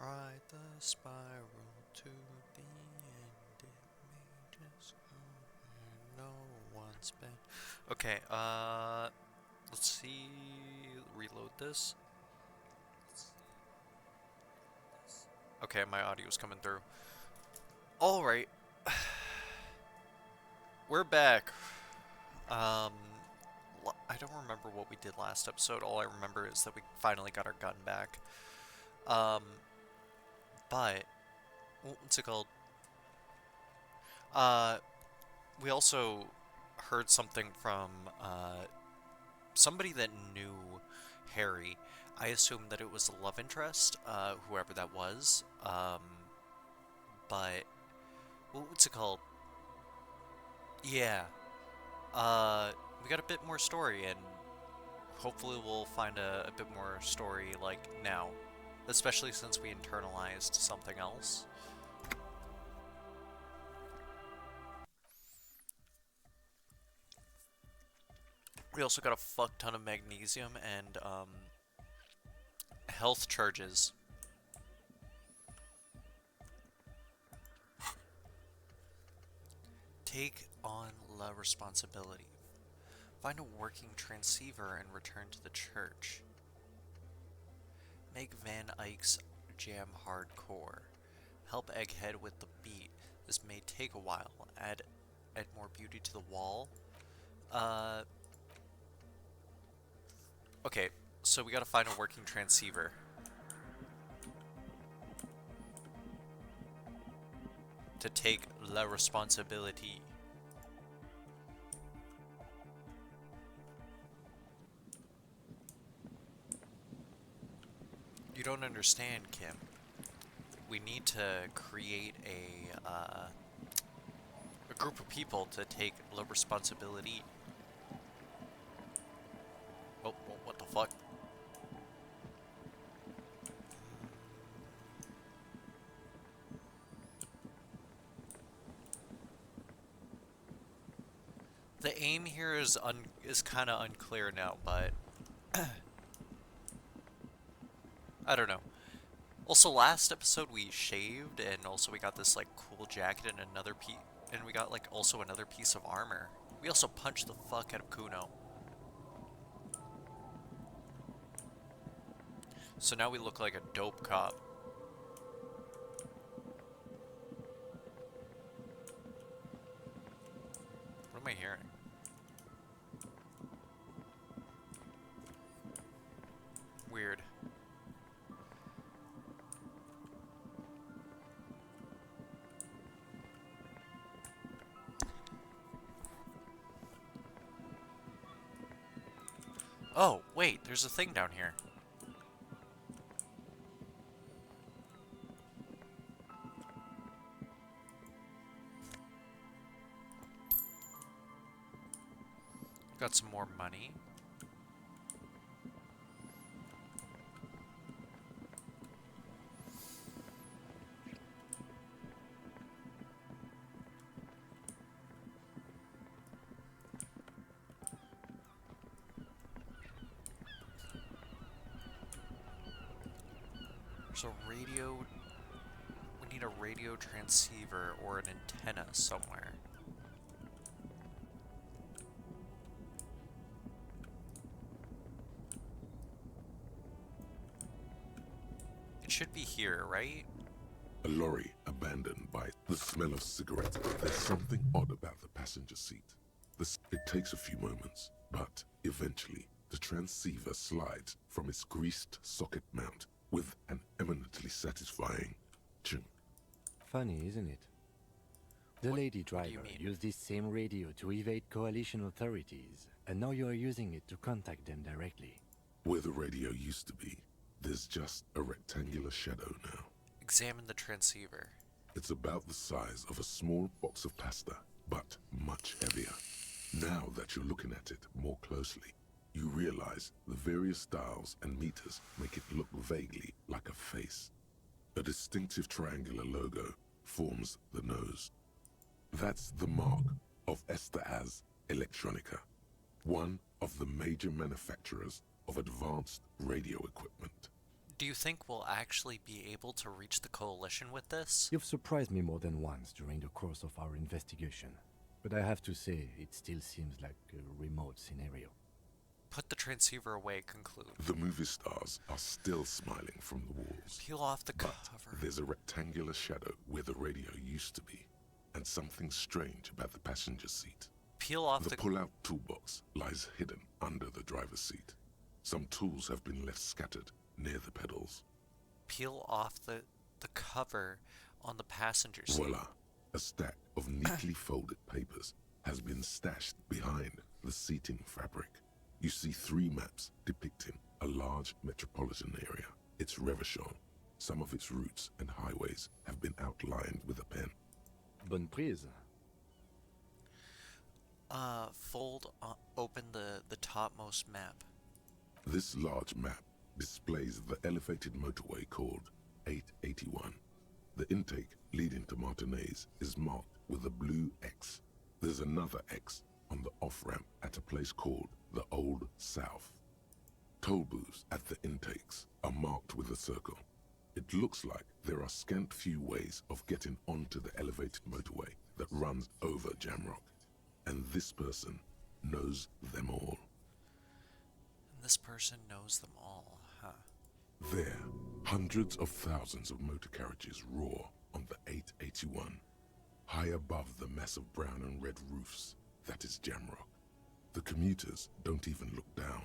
Ride the spiral to the end. It may just go where no one's been. Okay, let's see. Reload this. Okay, my audio's coming through. Alright. We're back. Um, I don't remember what we did last episode. All I remember is that we finally got our gun back. Um, but what's it called? Uh, we also heard something from somebody that knew Harry. I assumed that it was a love interest, whoever that was. But what's it called? Yeah. We got a bit more story, and hopefully we'll find a bit more story like now, especially since we internalized something else. We also got a fuck ton of magnesium and health charges. Take on la responsibility. Find a working transceiver and return to the church. Make Van Eyck's jam hardcore. Help Egghead with the beat. This may take a while. Add more beauty to the wall. Uh, okay, so we gotta find a working transceiver. To take la responsibility. You don't understand, Kim. We need to create a group of people to take la responsibility. Oh, what the fuck? The aim here is kind of unclear now, but I don't know. Also, last episode we shaved, and also we got this like cool jacket and another piece, and we got like also another piece of armor. We also punched the fuck out of Kuno. So now we look like a dope cop. What am I hearing? Weird. Oh, wait, there's a thing down here. Got some more money. There's a radio. We need a radio transceiver or an antenna somewhere. It should be here, right? A lorry abandoned by the smell of cigarettes. There's something odd about the passenger seat. It takes a few moments, but eventually the transceiver slides from its greased socket mount with an eminently satisfying ching. Funny, isn't it? The lady What do you driver mean? used this same radio to evade coalition authorities, and now you are using it to contact them directly. Where the radio used to be, there's just a rectangular shadow now. Examine the transceiver. It's about the size of a small box of pasta, but much heavier. Now that you're looking at it more closely, you realize the various dials and meters make it look vaguely like a face. A distinctive triangular logo forms the nose. That's the mark of Esteaz Electronica, one of the major manufacturers of advanced radio equipment. Do you think we'll actually be able to reach the Coalition with this? You've surprised me more than once during the course of our investigation, but I have to say, it still seems like a remote scenario. Put the transceiver away, conclude. The movie stars are still smiling from the walls. Peel off the But cover. there's a rectangular shadow where the radio used to be, and something strange about the passenger seat. Peel off The the... pull-out toolbox lies hidden under the driver's seat. Some tools have been left scattered near the pedals. Peel off the cover on the passenger seat. Voila! A stack of neatly folded papers has been stashed behind the seating fabric. You see 3 maps depicting a large metropolitan area. It's Revachol. Some of its routes and highways have been outlined with a pen. Bonne prise. Open the topmost map. This large map displays the elevated motorway called 881. The intake leading to Martinez is marked with a blue X. There's another X on the off-ramp at a place called the Old South. Toll booths at the intakes are marked with a circle. It looks like there are scant few ways of getting onto the elevated motorway that runs over Jamrock. And this person knows them all. And this person knows them all, huh? There, hundreds of thousands of motor carriages roar on the 881. High above the mass of brown and red roofs, that is Jamrock. The commuters don't even look down.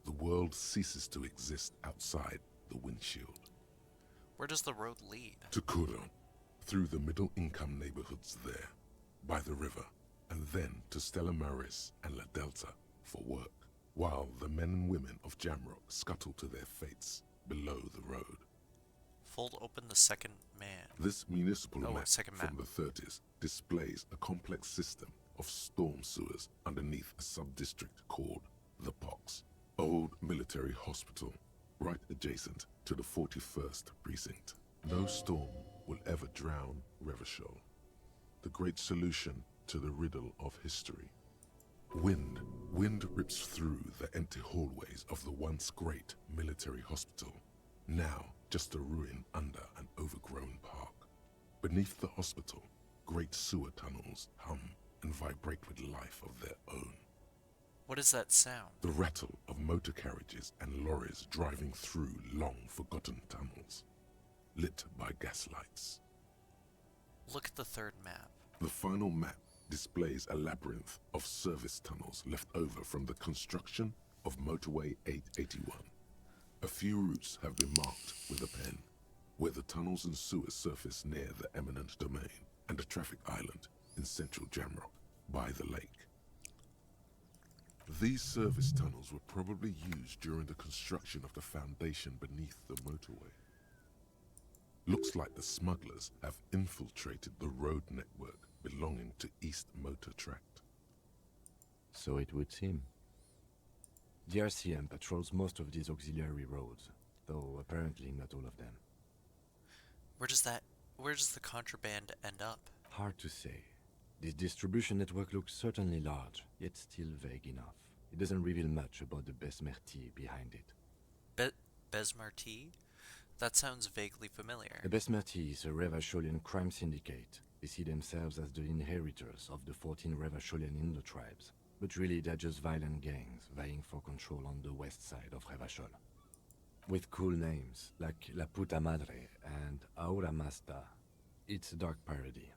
The world ceases to exist outside the windshield. Where does the road lead? To Couron, through the middle-income neighborhoods there, by the river, and then to Stella Maris and La Delta for work, while the men and women of Jamrock scuttle to their fates below the road. Fold open the second man. This municipal map second from map. the 30s displays a complex system of storm sewers underneath a sub-district called the Pox, old military hospital, right adjacent to the 41st precinct. No storm will ever drown Revachol, the great solution to the riddle of history. Wind rips through the empty hallways of the once great military hospital, now just a ruin under an overgrown park. Beneath the hospital, great sewer tunnels hum and vibrate with life of their own. What is that sound? The rattle of motor carriages and lorries driving through long-forgotten tunnels, lit by gaslights. Look at the third map. The final map displays a labyrinth of service tunnels left over from the construction of Motorway 881. A few routes have been marked with a pen, where the tunnels and sewers surface near the eminent domain and a traffic island in central Jamrock by the lake. These service tunnels were probably used during the construction of the foundation beneath the motorway. Looks like the smugglers have infiltrated the road network belonging to East Motor Tract. So it would seem. The RCM patrols most of these auxiliary roads, though apparently not all of them. Where does the contraband end up? Hard to say. This distribution network looks certainly large, yet still vague enough. It doesn't reveal much about the Besmerti behind it. Besmarty? That sounds vaguely familiar. The Besmerti is a Revacholian crime syndicate. They see themselves as the inheritors of the 14 Revacholian Indo-tribes, but really they're just violent gangs vying for control on the west side of Revachol. With cool names like La Puta Madre and Ahura Mazda, it's a dark parody.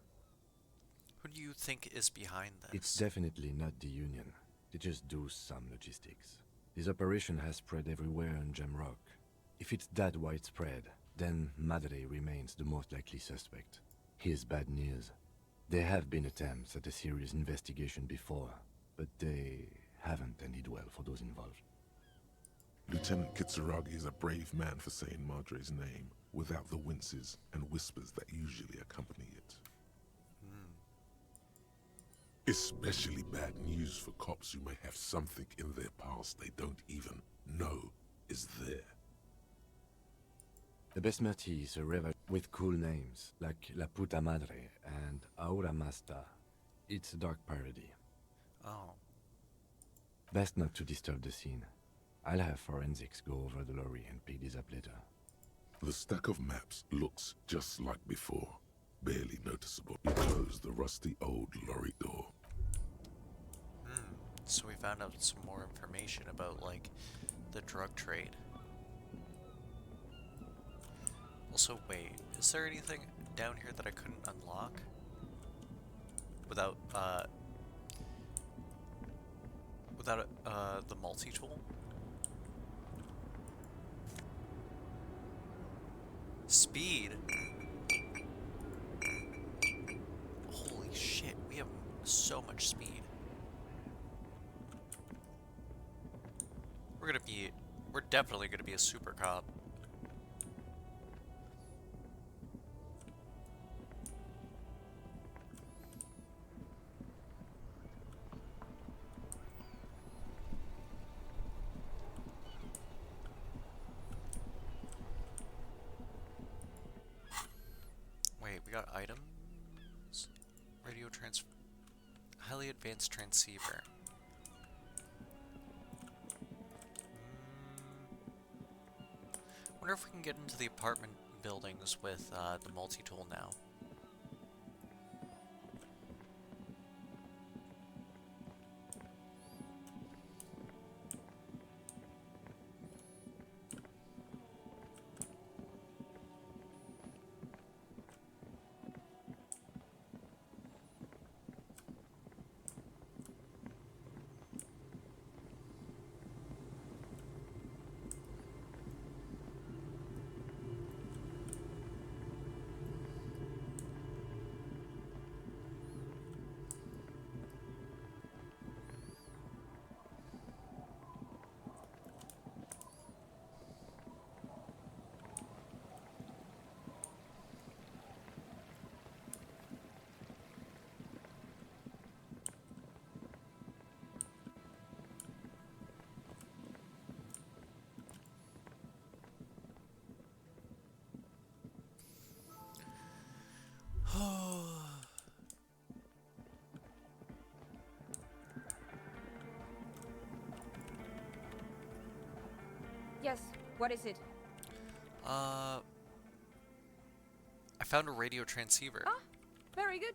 Who do you think is behind this? It's definitely not the Union. They just do some logistics. This operation has spread everywhere in Jamrock. If it's that widespread, then Madre remains the most likely suspect. Here's bad news. There have been attempts at a serious investigation before, but they haven't ended well for those involved. Lieutenant Kitsuragi is a brave man for saying Madre's name without the winces and whispers that usually accompany it. Especially bad news for cops who may have something in their past they don't even know is there. The Besmerti is a river with cool names like La Puta Madre and Ahura Mazda. It's a dark parody. Oh. Best not to disturb the scene. I'll have forensics go over the lorry and pick this up later. The stack of maps looks just like before, barely noticeable. You close the rusty old lorry door. So we found out some more information about, like, the drug trade. Also, wait, is there anything down here that I couldn't unlock? Without, the multi-tool? Speed? Holy shit, we have so much speed. We're definitely gonna be a super cop. Wait, we got items? Radio highly advanced transceiver. Wonder if we can get into the apartment buildings with the multi-tool now. Yes, what is it? I found a radio transceiver. Ah, very good.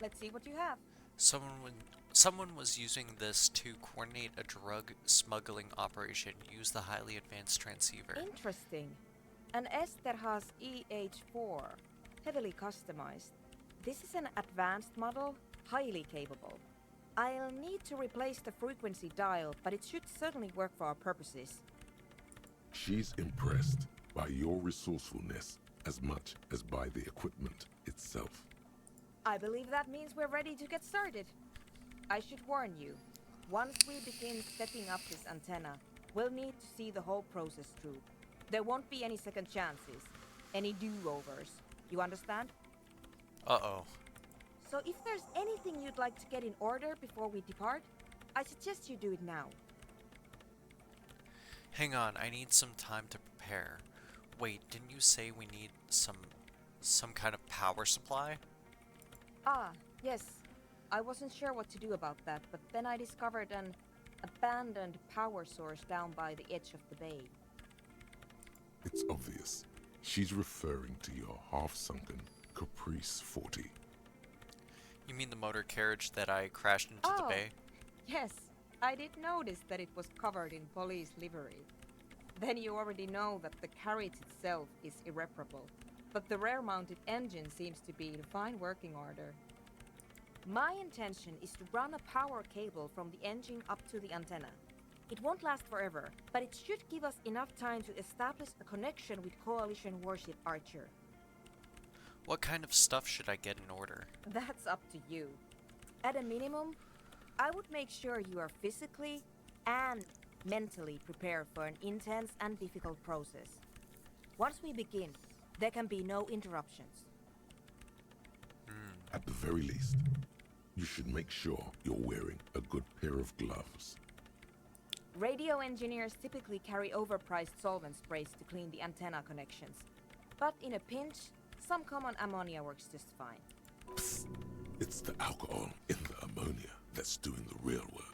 Let's see what you have. Someone was using this to coordinate a drug smuggling operation. Use the highly advanced transceiver. Interesting. An Esterhaus EH4, heavily customized. This is an advanced model, highly capable. I'll need to replace the frequency dial, but it should certainly work for our purposes. She's impressed by your resourcefulness as much as by the equipment itself. I believe that means we're ready to get started. I should warn you, once we begin setting up this antenna, we'll need to see the whole process through. There won't be any second chances, any do-overs. You understand? Uh-oh. So if there's anything you'd like to get in order before we depart, I suggest you do it now. Hang on, I need some time to prepare. Wait, didn't you say we need some kind of power supply? Ah, yes. I wasn't sure what to do about that, but then I discovered an abandoned power source down by the edge of the bay. It's obvious. She's referring to your half-sunken Caprice 40. You mean the motor carriage that I crashed into the bay? Yes. I did notice that it was covered in police livery. Then you already know that the carriage itself is irreparable, but the rear-mounted engine seems to be in fine working order. My intention is to run a power cable from the engine up to the antenna. It won't last forever, but it should give us enough time to establish a connection with Coalition warship Archer. What kind of stuff should I get in order? That's up to you. At a minimum, I would make sure you are physically and mentally prepared for an intense and difficult process. Once we begin, there can be no interruptions. At the very least, you should make sure you're wearing a good pair of gloves. Radio engineers typically carry overpriced solvent sprays to clean the antenna connections. But in a pinch, some common ammonia works just fine. Psst. It's the alcohol in the ammonia that's doing the real work.